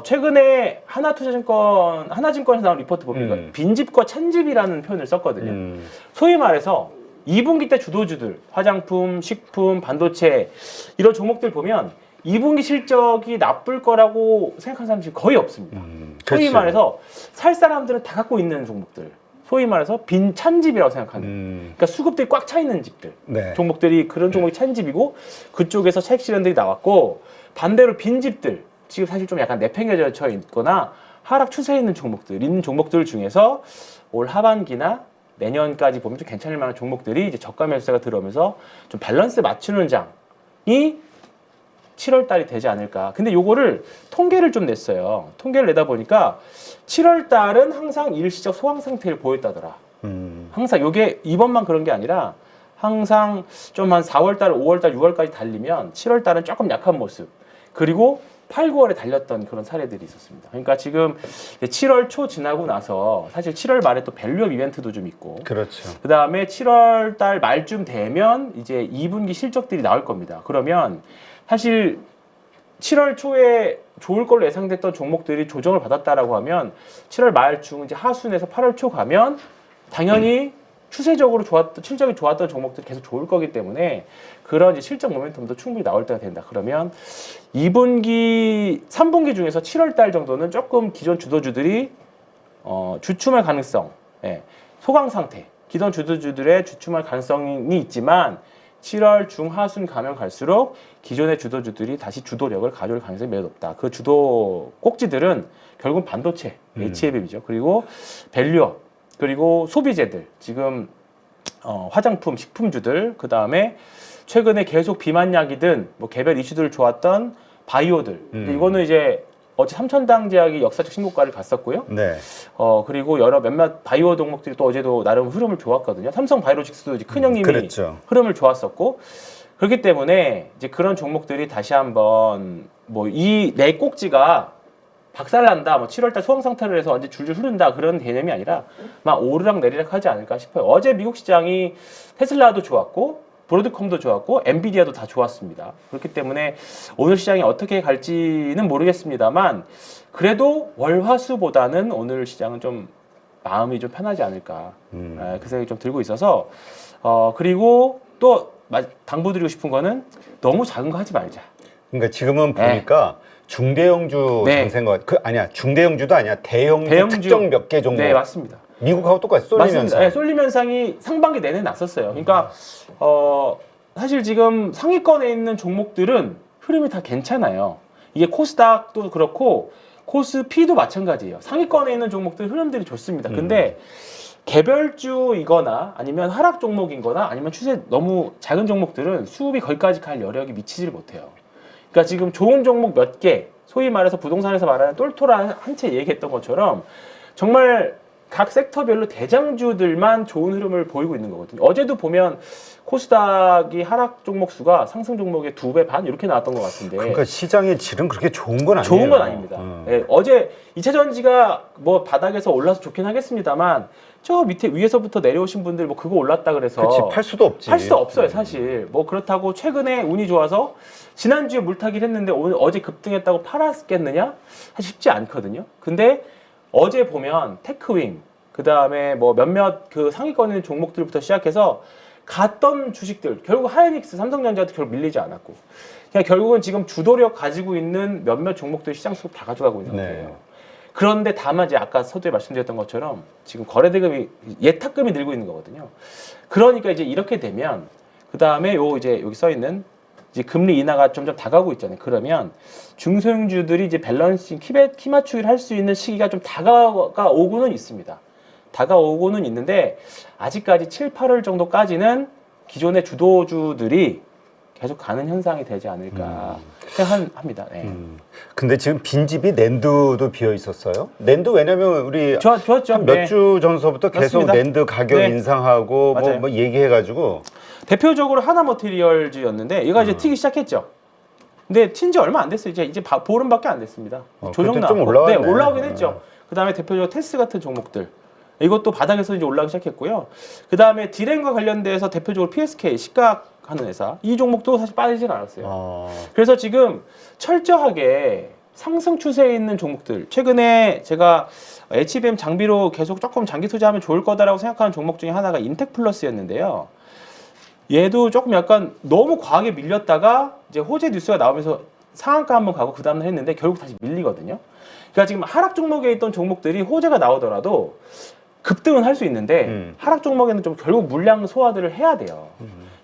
최근에 하나증권에서 나온 리포트 보면 빈집과 찬집이라는 표현을 썼거든요. 소위 말해서 2분기 때 주도주들, 화장품, 식품, 반도체 이런 종목들 보면 2분기 실적이 나쁠 거라고 생각하는 사람들이 거의 없습니다. 소위 말해서 살 사람들은 다 갖고 있는 종목들. 소위 말해서 빈 찬집이라고 생각하는. 그러니까 수급들이 꽉 차 있는 집들. 네. 종목들이 그런 종목이 찬집이고 그쪽에서 차익 실현들이 나왔고 반대로 빈 집들. 지금 사실 좀 약간 내팽개쳐 있거나 하락 추세에 있는 종목들 중에서 올 하반기나 내년까지 보면 좀 괜찮을 만한 종목들이 이제 저가 매수세가 들어오면서 좀 밸런스 맞추는 장이 7월 달이 되지 않을까. 근데 요거를 통계를 좀 냈어요. 통계를 내다 보니까 7월 달은 항상 일시적 소강 상태를 보였다더라. 항상 요게 이번만 그런 게 아니라 항상 좀 한 4월 달, 5월 달, 6월까지 달리면 7월 달은 조금 약한 모습. 그리고 8, 9월에 달렸던 그런 사례들이 있었습니다. 그러니까 지금 7월 초 지나고 나서 사실 7월 말에 또 밸류업 이벤트도 좀 있고. 그렇죠. 그 다음에 7월 달 말쯤 되면 이제 2분기 실적들이 나올 겁니다. 그러면 사실 7월 초에 좋을 걸로 예상됐던 종목들이 조정을 받았다라고 하면 7월 말중 이제 하순에서 8월 초 가면 당연히 추세적으로 실적이 좋았던 종목들이 계속 좋을 거기 때문에 그런 이제 실적 모멘텀도 충분히 나올 때가 된다. 그러면 2분기, 3분기 중에서 7월 달 정도는 조금 기존 주도주들이 주춤할 가능성, 소강 상태, 기존 주도주들의 주춤할 가능성이 있지만 7월 중하순 가면 갈수록 기존의 주도주들이 다시 주도력을 가져올 가능성이 매우 높다. 그 주도 꼭지들은 결국 반도체, HLB죠. 그리고 밸류업, 그리고 소비재들, 지금 화장품, 식품주들, 그 다음에 최근에 계속 비만약이든 뭐 개별 이슈들 좋았던 바이오들. 이거는 이제 어제 삼천당 제약이 역사적 신고가를 갔었고요. 네. 그리고 몇몇 바이오 종목들이 또 어제도 나름 흐름을 좋았거든요. 삼성 바이오로직스도 이제 큰 형님이 그랬죠. 흐름을 좋았었고, 그렇기 때문에 이제 그런 종목들이 다시 한번 뭐 이 내 꼭지가 박살난다, 뭐 7월달 소강 상태를 해서 언제 줄줄 흐른다 그런 개념이 아니라 막 오르락 내리락 하지 않을까 싶어요. 어제 미국 시장이 테슬라도 좋았고 브로드컴도 좋았고 엔비디아도 다 좋았습니다. 그렇기 때문에 오늘 시장이 어떻게 갈지는 모르겠습니다만 그래도 월화수보다는 오늘 시장은 좀 마음이 좀 편하지 않을까 그 생각이 좀 들고 있어서 그리고 또 당부드리고 싶은 거는 너무 작은 거 하지 말자. 그러니까 지금은 보니까 중대형주 장세인 것 같아요. 아니야, 중대형주도 아니야. 대형주 특정 몇 개 종목. 네, 맞습니다. 미국하고 똑같이 쏠리면서. 네, 쏠림 현상이 상반기 내내 났었어요. 그러니까 사실 지금 상위권에 있는 종목들은 흐름이 다 괜찮아요. 이게 코스닥도 그렇고 코스피도 마찬가지예요. 상위권에 있는 종목들 흐름들이 좋습니다. 근데 개별주이거나 아니면 하락 종목이거나 아니면 추세 너무 작은 종목들은 수급이 거기까지 갈 여력이 미치지를 못해요. 그러니까 지금 좋은 종목 몇 개, 소위 말해서 부동산에서 말하는 똘똘한 한 채 얘기했던 것처럼 정말 각 섹터별로 대장주들만 좋은 흐름을 보이고 있는 거거든요. 어제도 보면 코스닥이 하락 종목 수가 상승 종목의 2배 반 이렇게 나왔던 것 같은데. 그러니까 시장의 질은 그렇게 좋은 건 아니에요. 좋은 건 아닙니다. 네, 어제 2차 전지가 뭐 바닥에서 올라서 좋긴 하겠습니다만 저 밑에 위에서부터 내려오신 분들 뭐 그거 올랐다 그래서 그렇지, 팔 수도 없지. 팔 수도 없어요, 사실. 뭐 그렇다고 최근에 운이 좋아서 지난주에 물타기를 했는데 오늘 어제 급등했다고 팔았겠느냐? 사실 쉽지 않거든요. 근데 어제 보면 테크윙, 그 다음에 뭐 몇몇 그 상위권에 있는 종목들부터 시작해서 갔던 주식들, 결국 하이닉스, 삼성전자도 결국 밀리지 않았고, 그냥 결국은 지금 주도력 가지고 있는 몇몇 종목들 시장 수급 다 가져가고 있는 상태예요. 그런데 다만 이제 아까 서두에 말씀드렸던 것처럼 지금 거래대금이 예탁금이 늘고 있는 거거든요. 그러니까 이제 이렇게 되면 그 다음에 이제 여기 써 있는 이제 금리 인하가 점점 다가오고 있잖아요. 그러면 중소형주들이 이제 밸런싱 키 맞추기를 할 수 있는 시기가 좀 다가오고는 있습니다. 다가오고는 있는데 아직까지 7, 8월 정도까지는 기존의 주도주들이 계속 가는 현상이 되지 않을까 생각합니다. 네. 근데 지금 빈집이 낸두도 비어 있었어요? 낸두 왜냐면 우리 좋았죠. 몇 주 전서부터 계속 맞습니다. 낸두 가격 인상하고 뭐 얘기해가지고 대표적으로 하나머티리얼즈였는데 얘가 이제 튀기 시작했죠. 근데 튄 지 얼마 안 됐어요. 이제 보름밖에 안 됐습니다. 조정 나왔고. 좀 올라왔네. 네, 올라오긴 했죠. 그 다음에 대표적으로 테스 같은 종목들. 이것도 바닥에서 이제 올라오기 시작했고요. 그 다음에 디램과 관련돼서 대표적으로 PSK, 시각하는 회사. 이 종목도 사실 빠지진 않았어요. 그래서 지금 철저하게 상승 추세에 있는 종목들. 최근에 제가 HBM 장비로 계속 조금 장기 투자하면 좋을 거다라고 생각하는 종목 중에 하나가 인텍플러스였는데요. 얘도 조금 약간 너무 과하게 밀렸다가 이제 호재 뉴스가 나오면서 상한가 한번 가고 그 다음날 했는데 결국 다시 밀리거든요. 그러니까 지금 하락 종목에 있던 종목들이 호재가 나오더라도 급등은 할 수 있는데 하락 종목에는 좀 결국 물량 소화들을 해야 돼요.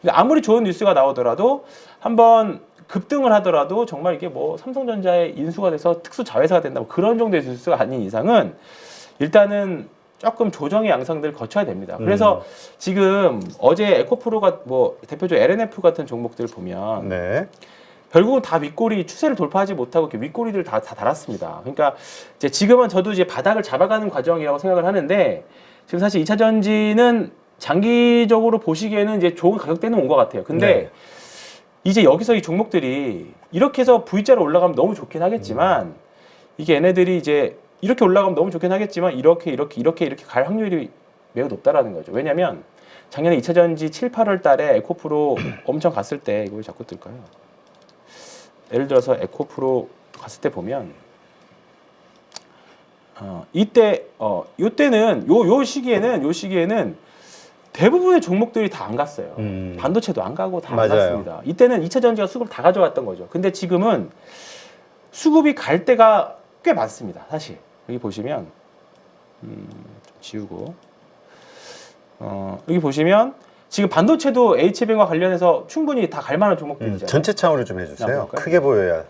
그러니까 아무리 좋은 뉴스가 나오더라도 한번 급등을 하더라도 정말 이게 뭐 삼성전자의 인수가 돼서 특수 자회사가 된다고 그런 정도의 뉴스가 아닌 이상은 일단은 조금 조정의 양상들을 거쳐야 됩니다. 그래서 지금 어제 에코프로가 뭐 대표적 LNF 같은 종목들 보면 네. 결국은 다 윗꼬리 추세를 돌파하지 못하고 이렇게 윗꼬리들 다 달았습니다. 그러니까 이제 지금은 저도 이제 바닥을 잡아가는 과정이라고 생각을 하는데 지금 사실 2차 전지는 장기적으로 보시기에는 이제 좋은 가격대는 온 것 같아요. 근데 네. 이제 여기서 이 종목들이 이렇게 해서 V자로 올라가면 너무 좋긴 하겠지만 이게 얘네들이 이제 이렇게 올라가면 너무 좋긴 하겠지만 이렇게 갈 확률이 매우 높다라는 거죠. 왜냐면 작년에 2차 전지 7, 8월 달에 에코프로 엄청 갔을 때 이거 왜 자꾸 뜰까요? 예를 들어서 에코프로 갔을 때 보면 이때는 요 시기에는 대부분의 종목들이 다 안 갔어요. 반도체도 안 가고 다 안 맞아요. 갔습니다. 이때는 2차 전지가 수급을 다 가져왔던 거죠. 근데 지금은 수급이 갈 때가 꽤 많습니다. 사실 여기 보시면 좀 지우고 여기 보시면 지금 반도체도 HBM과 관련해서 충분히 다 갈 만한 종목들이잖아요. 전체 차원으로 좀 해주세요. 크게 보여야.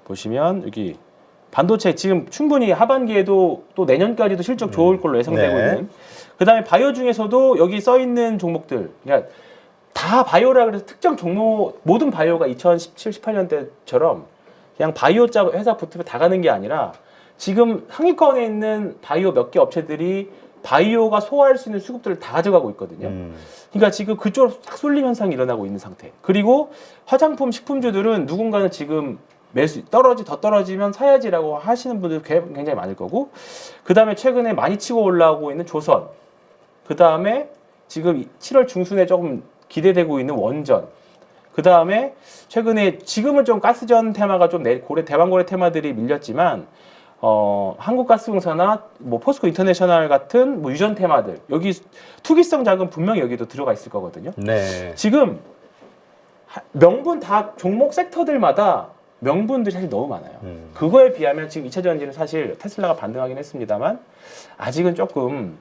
보시면 여기 반도체 지금 충분히 하반기에도 또 내년까지도 실적 좋을 걸로 예상되고 네. 있는. 그다음에 바이오 중에서도 여기 써 있는 종목들, 그러니까 다 바이오라 그래서 특정 종목 모든 바이오가 2017, 18년 때처럼 그냥 바이오자 회사 붙으면 다 가는 게 아니라 지금 상위권에 있는 바이오 몇 개 업체들이 바이오가 소화할 수 있는 수급들을 다 가져가고 있거든요. 그러니까 지금 그쪽으로 딱 쏠림 현상이 일어나고 있는 상태. 그리고 화장품, 식품주들은 누군가는 지금 매수 더 떨어지면 사야지라고 하시는 분들 굉장히 많을 거고, 그 다음에 최근에 많이 치고 올라오고 있는 조선, 그 다음에 지금 7월 중순에 조금 기대되고 있는 원전, 그 다음에 최근에 지금은 좀 가스전 테마가 좀 대왕고래 테마들이 밀렸지만 한국가스공사나 뭐 포스코 인터내셔널 같은 뭐 유전 테마들, 여기 투기성 자금 분명히 여기도 들어가 있을 거거든요. 네. 지금 명분 다 종목 섹터들마다 명분들이 사실 너무 많아요. 그거에 비하면 지금 2차 전지는 사실 테슬라가 반등하긴 했습니다만 아직은 조금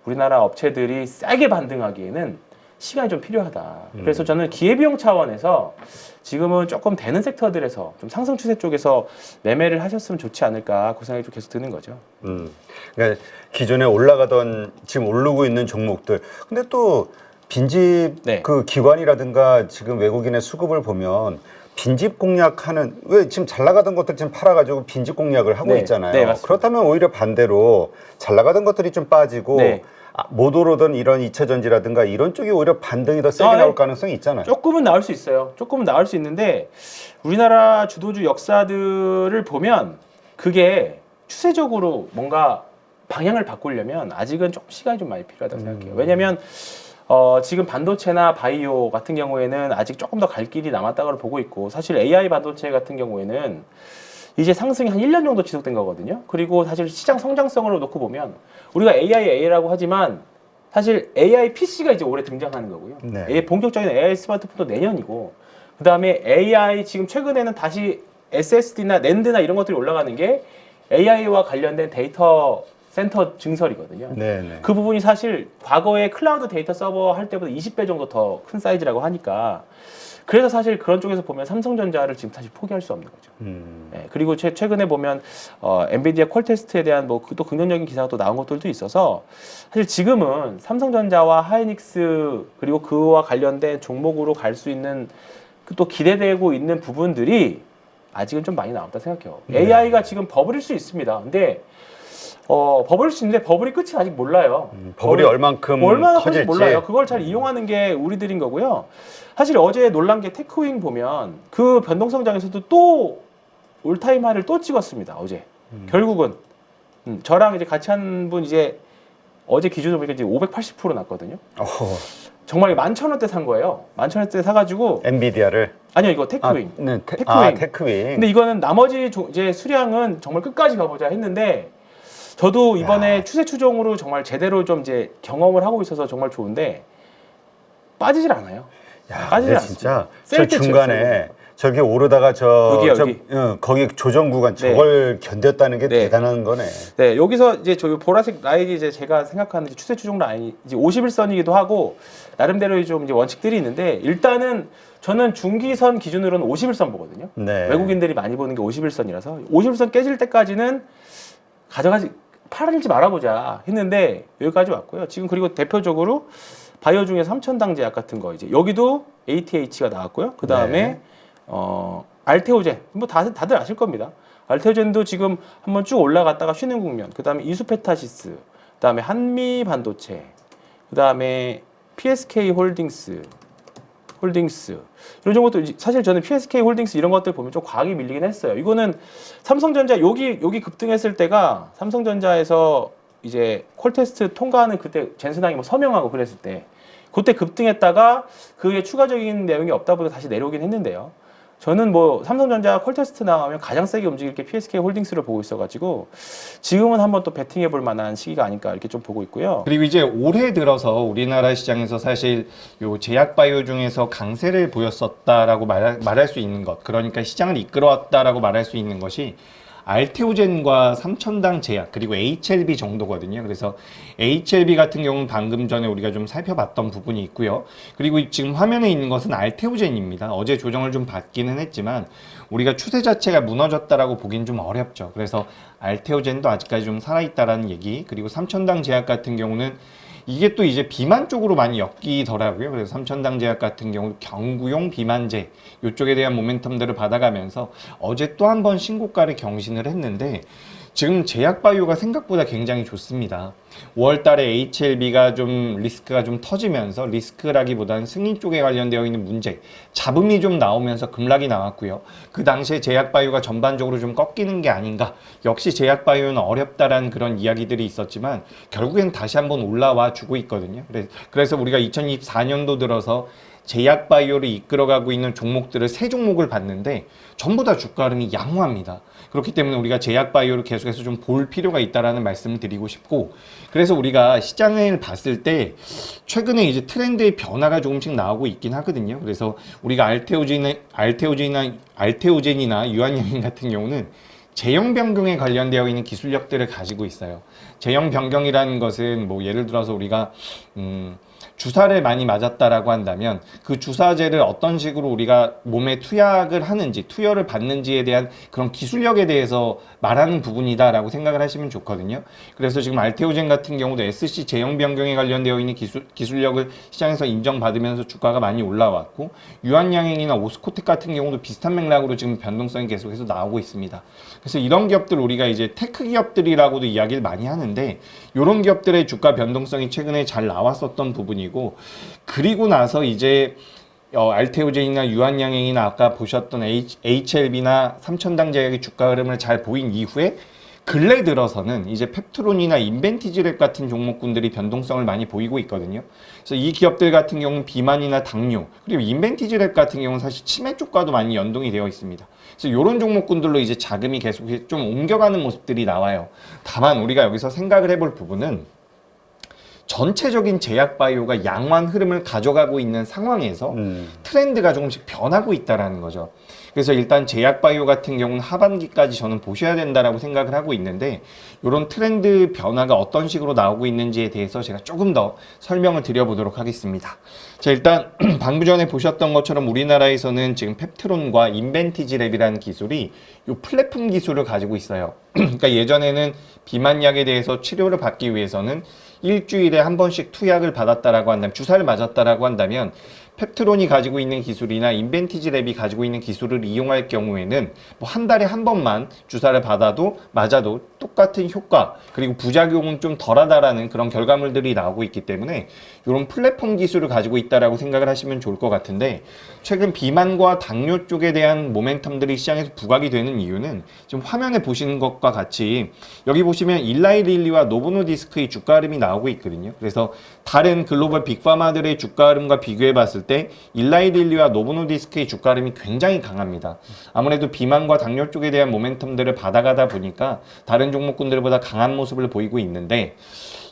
우리나라 업체들이 싸게 반등하기에는 시간이 좀 필요하다. 그래서 저는 기회비용 차원에서 지금은 조금 되는 섹터들에서 좀 상승 추세 쪽에서 매매를 하셨으면 좋지 않을까 그 생각이 좀 계속 드는 거죠. 그러니까 기존에 올라가던 지금 오르고 있는 종목들. 근데 또 빈집 네. 그 기관이라든가 지금 외국인의 수급을 보면 빈집 공략하는, 왜 지금 잘 나가던 것들 지금 팔아가지고 빈집 공략을 하고 네. 있잖아요. 네, 맞습니다. 그렇다면 오히려 반대로 잘 나가던 것들이 좀 빠지고 네. 못 오르던 이런 2차 전지라든가 이런 쪽이 오히려 반등이 더 세게 네. 나올 가능성이 있잖아요. 조금은 나올 수 있어요. 조금은 나올 수 있는데 우리나라 주도주 역사들을 보면 그게 추세적으로 뭔가 방향을 바꾸려면 아직은 조금 시간이 좀 많이 필요하다고 생각해요. 왜냐하면 지금 반도체나 바이오 같은 경우에는 아직 조금 더 갈 길이 남았다고 보고 있고, 사실 AI 반도체 같은 경우에는 이제 상승이 한 1년 정도 지속된 거거든요. 그리고 사실 시장 성장성으로 놓고 보면 우리가 AI라고 하지만 사실 AI PC가 이제 올해 등장하는 거고요. 네. 본격적인 AI 스마트폰도 내년이고, 그 다음에 AI 지금 최근에는 다시 SSD나 낸드나 이런 것들이 올라가는 게 AI와 관련된 데이터 센터 증설이거든요. 네네. 그 부분이 사실 과거에 클라우드 데이터 서버 할 때보다 20배 정도 더 큰 사이즈라고 하니까, 그래서 사실 그런 쪽에서 보면 삼성전자를 지금 사실 포기할 수 없는 거죠. 네, 그리고 최근에 보면 엔비디아 퀄 테스트에 대한 뭐 또 긍정적인 기사가 또 나온 것들도 있어서 사실 지금은 삼성전자와 하이닉스 그리고 그와 관련된 종목으로 갈 수 있는 또 기대되고 있는 부분들이 아직은 좀 많이 남았다 생각해요. AI가 지금 버블일 수 있습니다. 근데 버블일 수 있는데 버블이 끝이 아직 몰라요. 버블이 얼마나 커질지 몰라요. 그걸 잘 이용하는 게 우리들인 거고요. 사실 어제 놀란 게 테크윙 보면 그 변동성장에서도 또 올타임 하이를 또 찍었습니다. 어제 결국은 저랑 이제 같이 한 분 이제 어제 기준으로 보니까 이제 580% 났거든요. 정말 11,000원대 산 거예요. 11,000원대 사가지고 엔비디아를. 아니요 이거 테크윙. 네, 테크윙. 테크윙. 근데 이거는 나머지 이제 수량은 정말 끝까지 가보자 했는데 저도 이번에 추세 추종으로 정말 제대로 좀 이제 경험을 하고 있어서 정말 좋은데 빠지질 않아요. 야, 빠지질 근데 진짜 않습니다. 저 셀 때 중간에 저기 오르다가 여기. 거기 조정 구간 네. 저걸 견뎠다는 게 네. 대단한 거네. 네, 여기서 이제 저 보라색 라인이 이제 제가 생각하는 이제 추세 추종 라인이 이제 51선이기도 하고 나름대로 좀 이제 원칙들이 있는데 일단은 저는 중기선 기준으로는 51선 보거든요. 네. 외국인들이 많이 보는 게 51선이라서 51선 깨질 때까지는 팔지 말아보자 했는데 여기까지 왔고요. 지금 그리고 대표적으로 바이오 중에 3,000당 제약 같은 거 이제 여기도 ATH가 나왔고요. 그 다음에 알테오젠 뭐 다들 아실 겁니다. 알테오젠도 지금 한번 쭉 올라갔다가 쉬는 국면. 그 다음에 이수페타시스, 그 다음에 한미 반도체, 그 다음에 PSK 홀딩스 이런 것도 사실 저는 PSK 홀딩스 이런 것들 보면 좀 과하게 밀리긴 했어요. 이거는 삼성전자 여기 급등했을 때가 삼성전자에서 이제 콜테스트 통과하는 그때 젠슨항이 뭐 서명하고 그랬을 때 그때 급등했다가 그게 추가적인 내용이 없다 보니 다시 내려오긴 했는데요. 저는 뭐 삼성전자 콜테스트 나오면 가장 세게 움직일 게 PSK 홀딩스를 보고 있어가지고 지금은 한번 또 배팅해 볼 만한 시기가 아닐까 이렇게 좀 보고 있고요. 그리고 이제 올해 들어서 우리나라 시장에서 사실 요 제약 바이오 중에서 강세를 보였었다라고 말할 수 있는 것, 그러니까 시장을 이끌어왔다라고 말할 수 있는 것이 알테오젠과 3,000당 제약 그리고 HLB 정도거든요. 그래서 HLB 같은 경우는 방금 전에 우리가 좀 살펴봤던 부분이 있고요. 그리고 지금 화면에 있는 것은 알테오젠입니다. 어제 조정을 좀 받기는 했지만 우리가 추세 자체가 무너졌다라고 보긴 좀 어렵죠. 그래서 알테오젠도 아직까지 좀 살아있다라는 얘기. 그리고 3,000당 제약 같은 경우는 이게 또 이제 비만 쪽으로 많이 엮이더라고요. 그래서 3,000당 제약 같은 경우 경구용 비만제 이쪽에 대한 모멘텀들을 받아가면서 어제 또 한 번 신고가를 경신을 했는데 지금 제약바이오가 생각보다 굉장히 좋습니다. 5월 달에 HLB가 좀 리스크가 좀 터지면서 리스크라기보다는 승인 쪽에 관련되어 있는 문제, 잡음이 좀 나오면서 급락이 나왔고요. 그 당시에 제약바이오가 전반적으로 좀 꺾이는 게 아닌가. 역시 제약바이오는 어렵다라는 그런 이야기들이 있었지만 결국엔 다시 한번 올라와 주고 있거든요. 그래서 우리가 2024년도 들어서 제약바이오를 이끌어가고 있는 종목들을 세 종목을 봤는데 전부 다 주가 흐름이 양호합니다. 그렇기 때문에 우리가 제약바이오를 계속해서 좀 볼 필요가 있다라는 말씀을 드리고 싶고, 그래서 우리가 시장을 봤을 때 최근에 이제 트렌드의 변화가 조금씩 나오고 있긴 하거든요. 그래서 우리가 알테오젠이나 유한양행 같은 경우는 제형 변경에 관련되어 있는 기술력들을 가지고 있어요. 제형 변경이라는 것은 뭐 예를 들어서 우리가 주사를 많이 맞았다라고 한다면 그 주사제를 어떤 식으로 우리가 몸에 투약을 하는지, 투여를 받는지에 대한 그런 기술력에 대해서 말하는 부분이다라고 생각을 하시면 좋거든요. 그래서 지금 알테오젠 같은 경우도 SC 제형 변경에 관련되어 있는 기술력을 시장에서 인정받으면서 주가가 많이 올라왔고, 유한양행이나 오스코텍 같은 경우도 비슷한 맥락으로 지금 변동성이 계속해서 나오고 있습니다. 그래서 이런 기업들 우리가 이제 테크 기업들이라고도 이야기를 많이 하는데 이런 기업들의 주가 변동성이 최근에 잘 나왔었던 부분이고, 그리고 나서 이제 알테오젠이나 유한양행이나 아까 보셨던 HLB나 3,000당 제약의 주가 흐름을 잘 보인 이후에 근래 들어서는 이제 펩트론이나 인벤티지랩 같은 종목군들이 변동성을 많이 보이고 있거든요. 그래서 이 기업들 같은 경우는 비만이나 당뇨, 그리고 인벤티지랩 같은 경우는 사실 치매 쪽과도 많이 연동이 되어 있습니다. 그래서 이런 종목군들로 이제 자금이 계속 좀 옮겨가는 모습들이 나와요. 다만 우리가 여기서 생각을 해볼 부분은 전체적인 제약바이오가 양호한 흐름을 가져가고 있는 상황에서 트렌드가 조금씩 변하고 있다는 거죠. 그래서 일단 제약바이오 같은 경우는 하반기까지 저는 보셔야 된다라고 생각을 하고 있는데, 이런 트렌드 변화가 어떤 식으로 나오고 있는지에 대해서 제가 조금 더 설명을 드려보도록 하겠습니다. 자, 일단 방금 전에 보셨던 것처럼 우리나라에서는 지금 펩트론과 인벤티지랩이라는 기술이 이 플랫폼 기술을 가지고 있어요. 그러니까 예전에는 비만약에 대해서 치료를 받기 위해서는 일주일에 한 번씩 투약을 받았다라고 한다면, 주사를 맞았다라고 한다면 펩트론이 가지고 있는 기술이나 인벤티지 랩이 가지고 있는 기술을 이용할 경우에는 뭐 한 달에 한 번만 주사를 맞아도 똑같은 효과 그리고 부작용은 좀 덜하다라는 그런 결과물들이 나오고 있기 때문에 이런 플랫폼 기술을 가지고 있다라고 생각을 하시면 좋을 것 같은데, 최근 비만과 당뇨 쪽에 대한 모멘텀들이 시장에서 부각이 되는 이유는 지금 화면에 보시는 것과 같이 여기 보시면 일라이 릴리와 노보노디스크의 주가 흐름이 나오고 있거든요. 그래서 다른 글로벌 빅파마들의 주가 흐름과 비교해 봤을 때 일라이 릴리와 노보노디스크의 주가 흐름이 굉장히 강합니다. 아무래도 비만과 당뇨 쪽에 대한 모멘텀들을 받아가다 보니까 다른 종목군들보다 강한 모습을 보이고 있는데,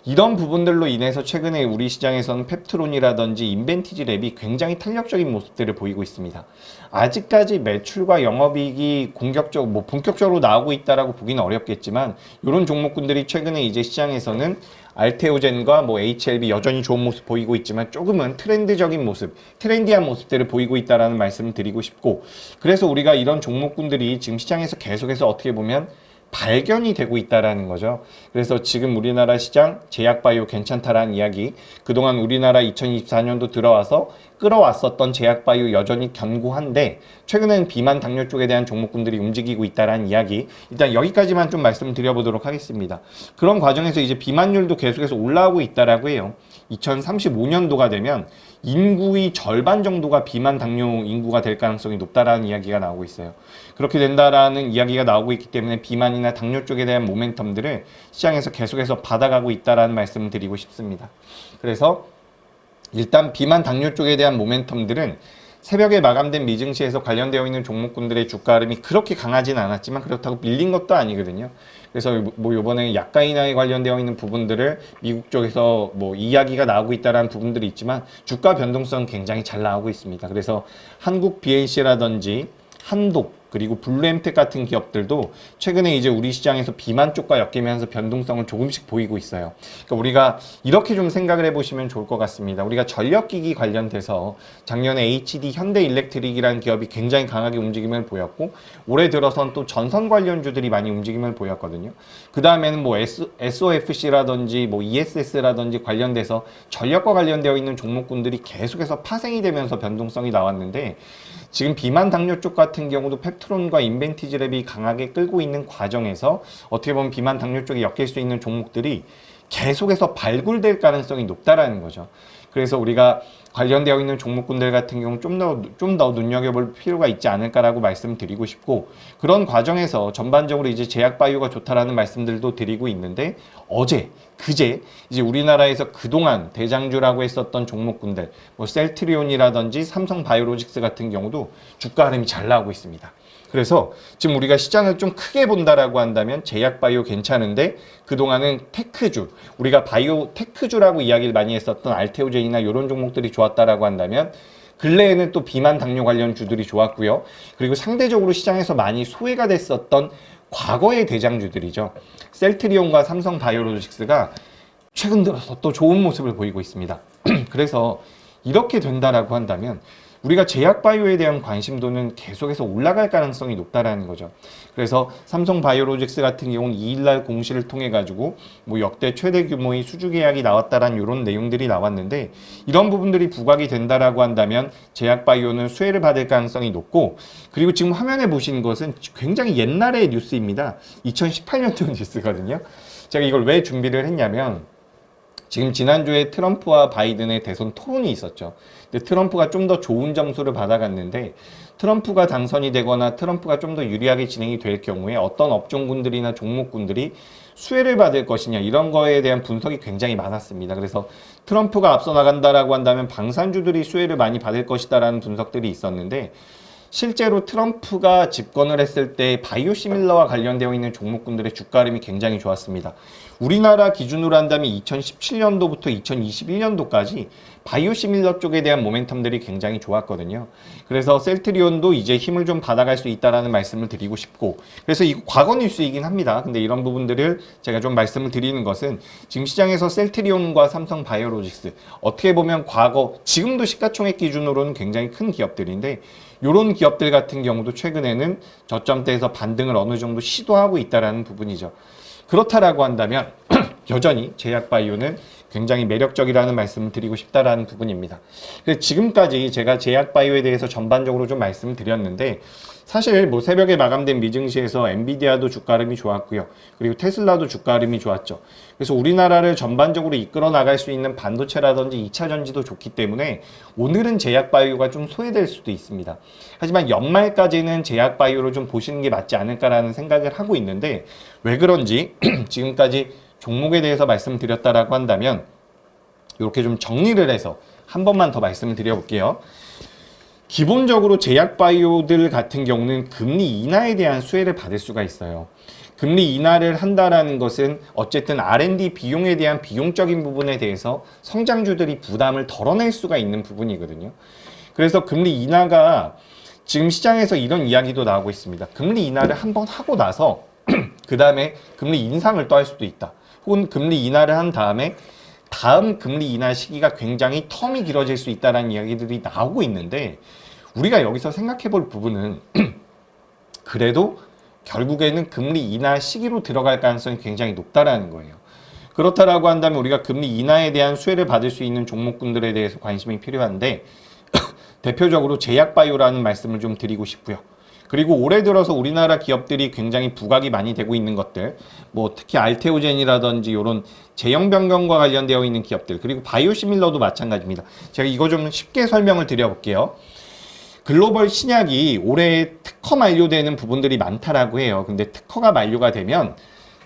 이런 부분들로 인해서 최근에 우리 시장에서는 펩트론이라든지 인벤티지 랩이 굉장히 탄력적인 모습들을 보이고 있습니다. 아직까지 매출과 영업이익이 본격적으로 나오고 있다라고 보기는 어렵겠지만, 이런 종목군들이 최근에 이제 시장에서는 알테오젠과 HLB 여전히 좋은 모습 보이고 있지만 조금은 트렌드적인 모습, 트렌디한 모습들을 보이고 있다라는 말씀을 드리고 싶고, 그래서 우리가 이런 종목군들이 지금 시장에서 계속해서 어떻게 보면 발견이 되고 있다라는 거죠. 그래서 지금 우리나라 시장 제약바이오 괜찮다라는 이야기, 그동안 우리나라 2024년도 들어와서 끌어왔었던 제약바이오 여전히 견고한데 최근에는 비만 당뇨 쪽에 대한 종목군들이 움직이고 있다라는 이야기, 일단 여기까지만 좀 말씀을 드려보도록 하겠습니다. 그런 과정에서 이제 비만율도 계속해서 올라오고 있다라고 해요. 2035년도가 되면 인구의 절반 정도가 비만 당뇨 인구가 될 가능성이 높다라는 이야기가 나오고 있어요. 그렇게 된다라는 이야기가 나오고 있기 때문에 비만이나 당뇨 쪽에 대한 모멘텀들을 시장에서 계속해서 받아가고 있다라는 말씀을 드리고 싶습니다. 그래서 일단 비만 당뇨 쪽에 대한 모멘텀들은 새벽에 마감된 미증시에서 관련되어 있는 종목군들의 주가 흐름이 그렇게 강하지는 않았지만 그렇다고 밀린 것도 아니거든요. 그래서 요번에 약가 인하에 관련되어 있는 부분들을 미국 쪽에서 이야기가 나오고 있다는 부분들이 있지만 주가 변동성은 굉장히 잘 나오고 있습니다. 그래서 한국 BNC라든지 한독 그리고 블루엠텍 같은 기업들도 최근에 이제 우리 시장에서 비만 쪽과 엮이면서 변동성을 조금씩 보이고 있어요. 그러니까 우리가 이렇게 좀 생각을 해보시면 좋을 것 같습니다. 우리가 전력기기 관련돼서 작년에 HD 현대일렉트릭이라는 기업이 굉장히 강하게 움직임을 보였고, 올해 들어선 또 전선 관련주들이 많이 움직임을 보였거든요. 그 다음에는 SOFC라든지 ESS라든지 관련돼서 전력과 관련되어 있는 종목군들이 계속해서 파생이 되면서 변동성이 나왔는데, 지금 비만 당뇨 쪽 같은 경우도 펩트론과 인벤티지 랩이 강하게 끌고 있는 과정에서 어떻게 보면 비만 당뇨 쪽에 엮일 수 있는 종목들이 계속해서 발굴될 가능성이 높다라는 거죠. 그래서 우리가 관련되어 있는 종목군들 같은 경우 좀 더 눈여겨볼 필요가 있지 않을까라고 말씀드리고 싶고, 그런 과정에서 전반적으로 이제 제약바이오가 좋다라는 말씀들도 드리고 있는데, 그제 이제 우리나라에서 그동안 대장주라고 했었던 종목군들 셀트리온이라든지 삼성바이오로직스 같은 경우도 주가 흐름이 잘 나오고 있습니다. 그래서 지금 우리가 시장을 좀 크게 본다라고 한다면 제약바이오 괜찮은데, 그동안은 테크주, 우리가 바이오 테크주라고 이야기를 많이 했었던 알테오젠이나 이런 종목들이 좋았다라고 한다면, 근래에는 또 비만 당뇨 관련 주들이 좋았고요. 그리고 상대적으로 시장에서 많이 소외가 됐었던 과거의 대장주들이죠. 셀트리온과 삼성바이오로직스가 최근 들어서 또 좋은 모습을 보이고 있습니다. 그래서 이렇게 된다라고 한다면 우리가 제약바이오에 대한 관심도는 계속해서 올라갈 가능성이 높다라는 거죠. 그래서 삼성바이오로직스 같은 경우는 2일날 공시를 통해 가지고 역대 최대 규모의 수주 계약이 나왔다라는 이런 내용들이 나왔는데, 이런 부분들이 부각이 된다라고 한다면 제약바이오는 수혜를 받을 가능성이 높고, 그리고 지금 화면에 보시는 것은 굉장히 옛날의 뉴스입니다. 2018년도 뉴스거든요. 제가 이걸 왜 준비를 했냐면, 지금 지난주에 트럼프와 바이든의 대선 토론이 있었죠. 근데 트럼프가 좀 더 좋은 점수를 받아갔는데, 트럼프가 당선이 되거나 트럼프가 좀 더 유리하게 진행이 될 경우에 어떤 업종군들이나 종목군들이 수혜를 받을 것이냐, 이런 거에 대한 분석이 굉장히 많았습니다. 그래서 트럼프가 앞서 나간다라고 한다면 방산주들이 수혜를 많이 받을 것이다라는 분석들이 있었는데, 실제로 트럼프가 집권을 했을 때 바이오시밀러와 관련되어 있는 종목군들의 주가 흐름이 굉장히 좋았습니다. 우리나라 기준으로 한다면 2017년도부터 2021년도까지 바이오시밀러 쪽에 대한 모멘텀들이 굉장히 좋았거든요. 그래서 셀트리온도 이제 힘을 좀 받아갈 수 있다라는 말씀을 드리고 싶고, 그래서 이 과거 뉴스이긴 합니다. 근데 이런 부분들을 제가 좀 말씀을 드리는 것은, 지금 시장에서 셀트리온과 삼성바이오로직스 어떻게 보면 지금도 시가총액 기준으로는 굉장히 큰 기업들인데, 이런 기업들 같은 경우도 최근에는 저점대에서 반등을 어느 정도 시도하고 있다라는 부분이죠. 그렇다라고 한다면 여전히 제약바이오는 굉장히 매력적이라는 말씀을 드리고 싶다라는 부분입니다. 그래서 지금까지 제가 제약바이오에 대해서 전반적으로 좀 말씀을 드렸는데 사실 뭐 새벽에 마감된 미증시에서 엔비디아도 주가 흐름이 좋았고요. 그리고 테슬라도 주가 흐름이 좋았죠. 그래서 우리나라를 전반적으로 이끌어 나갈 수 있는 반도체라든지 2차 전지도 좋기 때문에 오늘은 제약바이오가 좀 소외될 수도 있습니다. 하지만 연말까지는 제약바이오를 좀 보시는 게 맞지 않을까라는 생각을 하고 있는데 왜 그런지 지금까지 종목에 대해서 말씀드렸다라고 한다면 이렇게 좀 정리를 해서 한 번만 더 말씀을 드려볼게요. 기본적으로 제약바이오들 같은 경우는 금리 인하에 대한 수혜를 받을 수가 있어요. 금리 인하를 한다라는 것은 어쨌든 R&D 비용에 대한 비용적인 부분에 대해서 성장주들이 부담을 덜어낼 수가 있는 부분이거든요. 그래서 금리 인하가 지금 시장에서 이런 이야기도 나오고 있습니다. 금리 인하를 한번 하고 나서 그 다음에 금리 인상을 또 할 수도 있다. 혹은 금리 인하를 한 다음에 다음 금리 인하 시기가 굉장히 텀이 길어질 수 있다는 이야기들이 나오고 있는데 우리가 여기서 생각해 볼 부분은 그래도 결국에는 금리 인하 시기로 들어갈 가능성이 굉장히 높다라는 거예요. 그렇다라고 한다면 우리가 금리 인하에 대한 수혜를 받을 수 있는 종목군들에 대해서 관심이 필요한데 대표적으로 제약바이오라는 말씀을 좀 드리고 싶고요. 그리고 올해 들어서 우리나라 기업들이 굉장히 부각이 많이 되고 있는 것들, 뭐 특히 알테오젠이라든지 이런 제형 변경과 관련되어 있는 기업들, 그리고 바이오시밀러도 마찬가지입니다. 제가 이거 좀 쉽게 설명을 드려볼게요. 글로벌 신약이 올해 특허 만료되는 부분들이 많다라고 해요. 근데 특허가 만료가 되면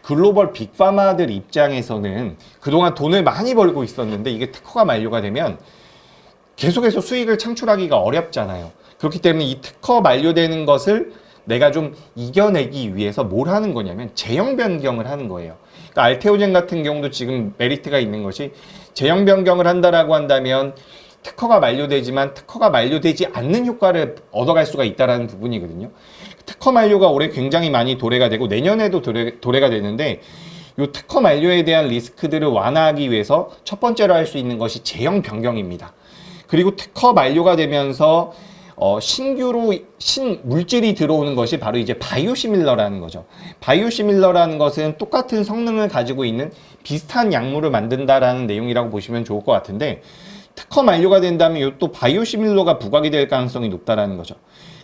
글로벌 빅파마들 입장에서는 그동안 돈을 많이 벌고 있었는데 이게 특허가 만료가 되면 계속해서 수익을 창출하기가 어렵잖아요. 그렇기 때문에 이 특허 만료되는 것을 내가 좀 이겨내기 위해서 뭘 하는 거냐면 제형 변경을 하는 거예요. 그러니까 알테오젠 같은 경우도 지금 메리트가 있는 것이 제형 변경을 한다라고 한다면 특허가 만료되지만 특허가 만료되지 않는 효과를 얻어갈 수가 있다는 부분이거든요. 특허 만료가 올해 굉장히 많이 도래가 되고 내년에도 도래가 되는데 이 특허 만료에 대한 리스크들을 완화하기 위해서 첫 번째로 할 수 있는 것이 제형 변경입니다. 그리고 특허 만료가 되면서 신규로 신물질이 들어오는 것이 바로 이제 바이오시밀러라는 거죠. 바이오시밀러라는 것은 똑같은 성능을 가지고 있는 비슷한 약물을 만든다라는 내용이라고 보시면 좋을 것 같은데 특허 만료가 된다면 이 또 바이오시밀러가 부각이 될 가능성이 높다라는 거죠.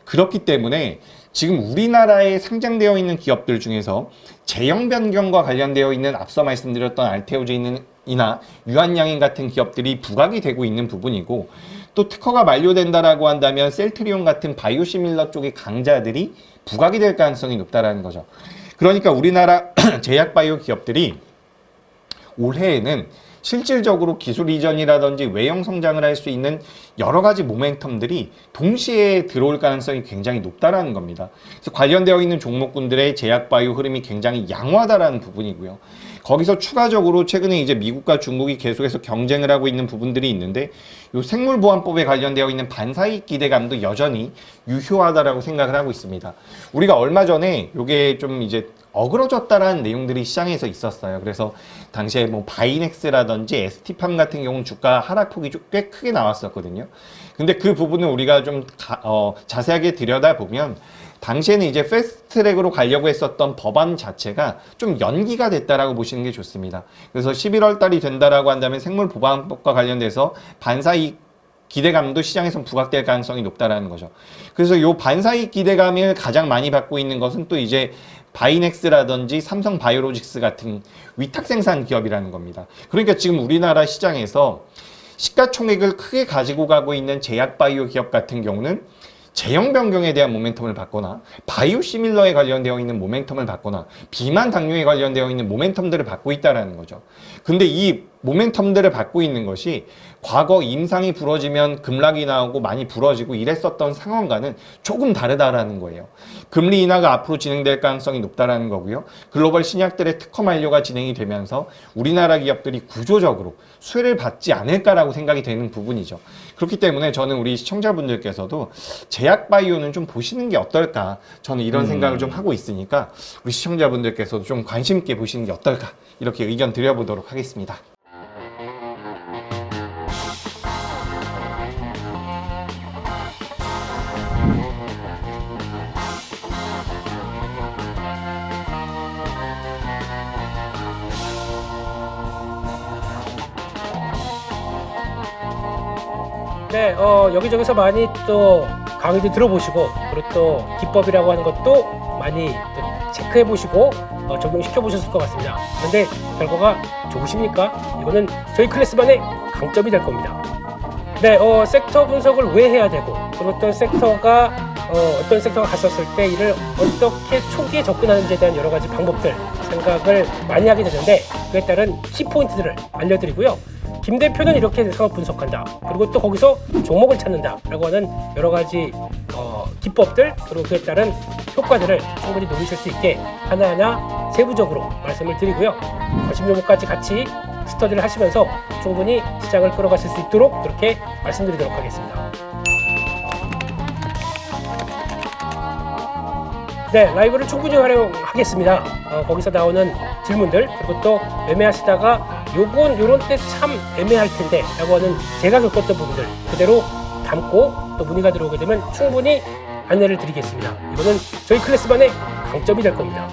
그렇기 때문에 지금 우리나라에 상장되어 있는 기업들 중에서 제형 변경과 관련되어 있는 앞서 말씀드렸던 알테오젠이나 유한양행 같은 기업들이 부각이 되고 있는 부분이고 또 특허가 만료된다라고 한다면 셀트리온 같은 바이오시밀러 쪽의 강자들이 부각이 될 가능성이 높다라는 거죠. 그러니까 우리나라 제약바이오 기업들이 올해에는 실질적으로 기술 이전이라든지 외형 성장을 할 수 있는 여러 가지 모멘텀들이 동시에 들어올 가능성이 굉장히 높다라는 겁니다. 그래서 관련되어 있는 종목군들의 제약바이오 흐름이 굉장히 양호하다라는 부분이고요. 거기서 추가적으로 최근에 이제 미국과 중국이 계속해서 경쟁을 하고 있는 부분들이 있는데 이 생물보안법에 관련되어 있는 반사이익 기대감도 여전히 유효하다라고 생각을 하고 있습니다. 우리가 얼마 전에 이게 좀 이제 어그러졌다라는 내용들이 시장에서 있었어요. 그래서 당시에 뭐 바이넥스라든지 ST팜 같은 경우는 주가 하락폭이 꽤 크게 나왔었거든요. 근데 그 부분을 우리가 좀 자세하게 들여다보면 당시에는 이제 패스트트랙으로 가려고 했었던 법안 자체가 좀 연기가 됐다라고 보시는 게 좋습니다. 그래서 11월 달이 된다라고 한다면 생물보안법과 관련돼서 반사이익 기대감도 시장에서 부각될 가능성이 높다라는 거죠. 그래서 이 반사이익 기대감을 가장 많이 받고 있는 것은 또 이제 바이넥스라든지 삼성바이오로직스 같은 위탁 생산 기업이라는 겁니다. 그러니까 지금 우리나라 시장에서 시가총액을 크게 가지고 가고 있는 제약바이오 기업 같은 경우는 제형 변경에 대한 모멘텀을 받거나 바이오시밀러에 관련되어 있는 모멘텀을 받거나 비만 당뇨에 관련되어 있는 모멘텀들을 받고 있다는 거죠. 근데 이 모멘텀들을 받고 있는 것이 과거 임상이 부러지면 급락이 나오고 많이 부러지고 이랬었던 상황과는 조금 다르다라는 거예요. 금리 인하가 앞으로 진행될 가능성이 높다라는 거고요. 글로벌 신약들의 특허 만료가 진행이 되면서 우리나라 기업들이 구조적으로 수혜를 받지 않을까라고 생각이 되는 부분이죠. 그렇기 때문에 저는 우리 시청자분들께서도 제약바이오는 좀 보시는 게 어떨까, 저는 이런 생각을 좀 하고 있으니까 우리 시청자분들께서도 좀 관심 있게 보시는 게 어떨까, 이렇게 의견 드려보도록 하겠습니다. 네, 여기저기서 많이 또 강의도 들어보시고 그리고 또 기법이라고 하는 것도 많이 또 체크해 보시고 적용시켜 보셨을 것 같습니다. 그런데 결과가 좋으십니까? 이거는 저희 클래스반의 강점이 될 겁니다. 네, 섹터 분석을 왜 해야 되고 그리고 어떤 섹터가 갔었을 때 이를 어떻게 초기에 접근하는지에 대한 여러 가지 방법들 생각을 많이 하게 되는데 그에 따른 키포인트들을 알려드리고요. 김 대표는 이렇게 상황 분석한다. 그리고 또 거기서 종목을 찾는다. 라고 하는 여러 가지 기법들 그리고 그에 따른 효과들을 충분히 노리실 수 있게 하나하나 세부적으로 말씀을 드리고요. 관심 종목까지 같이 스터디를 하시면서 충분히 시장을 끌어가실 수 있도록 그렇게 말씀드리도록 하겠습니다. 네, 라이브를 충분히 활용하겠습니다. 거기서 나오는 질문들 그리고 또 매매하시다가 요런 때 참 애매할 텐데 라고 하는 제가 겪었던 부분들 그대로 담고 또 문의가 들어오게 되면 충분히 안내를 드리겠습니다. 이거는 저희 클래스반의 강점이 될 겁니다.